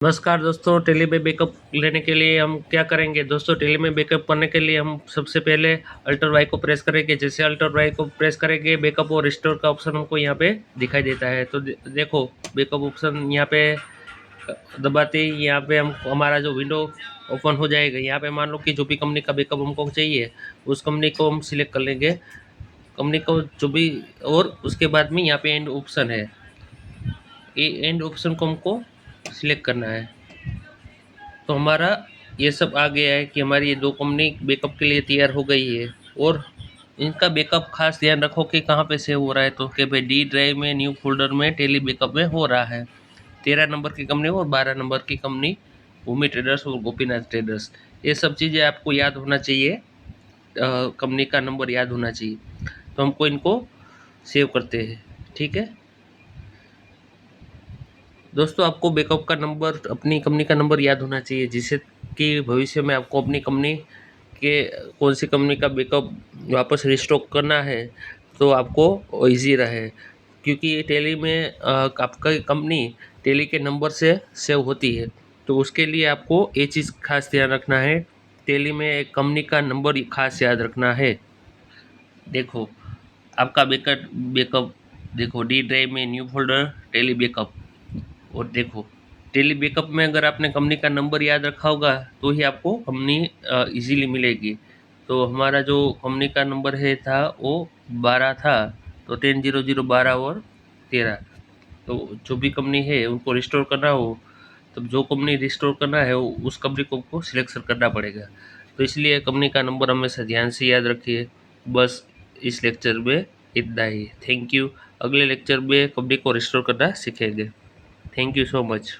नमस्कार दोस्तों, टेली में बैकअप लेने के लिए हम क्या करेंगे दोस्तों। टेली में बैकअप करने के लिए हम सबसे पहले अल्टर वाई को प्रेस करेंगे। जैसे अल्टर वाई को प्रेस करेंगे, बैकअप और रिस्टोर का ऑप्शन हमको यहाँ पे दिखाई देता है। तो देखो बैकअप ऑप्शन यहाँ पे दबाते ही यहाँ पे हम हमारा जो विंडो ओपन हो जाएगा। यहाँ पे मान लो कि जो भी कंपनी का बैकअप हमको चाहिए उस कंपनी को हम सिलेक्ट कर लेंगे, कंपनी को जो भी, और उसके बाद में यहाँ पे एंड ऑप्शन है, ये एंड ऑप्शन को हमको सिलेक्ट करना है। तो हमारा ये सब आ गया है कि हमारी ये दो कंपनी बैकअप के लिए तैयार हो गई है। और इनका बैकअप खास ध्यान रखो कि कहाँ पे सेव हो रहा है। तो कि भाई डी ड्राइव में, न्यू फोल्डर में, टेली बैकअप में हो रहा है। 13 नंबर की कंपनी और 12 नंबर की कंपनी भूमि ट्रेडर्स और गोपीनाथ ट्रेडर्स। ये सब चीज़ें आपको याद होना चाहिए, कंपनी का नंबर याद होना चाहिए। तो हमको इनको सेव करते हैं, ठीक है दोस्तों। आपको बैकअप का नंबर, अपनी कंपनी का नंबर याद होना चाहिए, जिससे कि भविष्य में आपको अपनी कंपनी के कौन सी कंपनी का बैकअप वापस रिस्टोर करना है तो आपको इजी रहे। क्योंकि टेली में आपका कंपनी टेली के नंबर से सेव होती है, तो उसके लिए आपको ये चीज़ खास ध्यान रखना है। टेली में एक कंपनी का नंबर खास याद रखना है। देखो आपका बैकअप बैकअप देखो डी ड्राइव में, न्यू फोल्डर, टेली बैकअप। और देखो टेली बैकअप में अगर आपने कंपनी का नंबर याद रखा होगा तो ही आपको कंपनी इजीली मिलेगी। तो हमारा जो कंपनी का नंबर है था वो 12 था, तो 10 0 0 12 और 13। तो जो भी कंपनी है उनको रिस्टोर करना हो, तब जो कंपनी रिस्टोर करना है उस कंपनी को सिलेक्शन करना पड़ेगा। तो इसलिए कंपनी का नंबर हमेशा ध्यान से याद रखिए। बस इस लेक्चर में इतना ही। Thank you. अगले लेक्चर में कंपनी को रिस्टोर करना सीखेंगे। Thank you so much.